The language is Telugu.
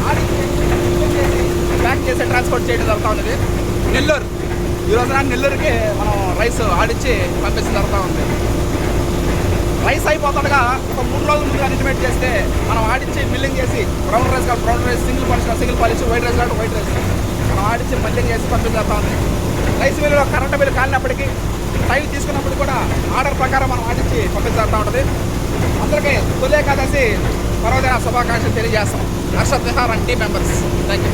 ఆడించి ప్యాక్ చేసి ట్రాన్స్పోర్ట్ చేయడం జరుగుతూ ఉన్నది. నెల్లూరు ఈ రోజున నెల్లూరుకి మనం రైస్ ఆడించి పంపించడం జరుగుతూ ఉంది. రైస్ అయిపోతుండగా ఒక 3 రోజుల ముందుగా ఇంటిమేట్ చేస్తే మనం ఆడించి మిల్లింగ్ చేసి బ్రౌన్ రైస్ కాదు brown rice, single polish, white rice కాదు వైట్ రైస్ మనం ఆడించి మిల్లింగ్ చేసి పంపించేస్తా ఉంది. రైస్ మిల్లులో కరెంటు బిల్లు కాలినప్పటికీ టైం తీసుకున్నప్పుడు కూడా ఆర్డర్ ప్రకారం మనం ఆడించి పంపించేస్తూ ఉంటుంది. అందరికీ తొలి ఏకాదశి పర్వదిన శుభాకాంక్షలు తెలియజేస్తాం. Harshad Vihar and team members. Thank you.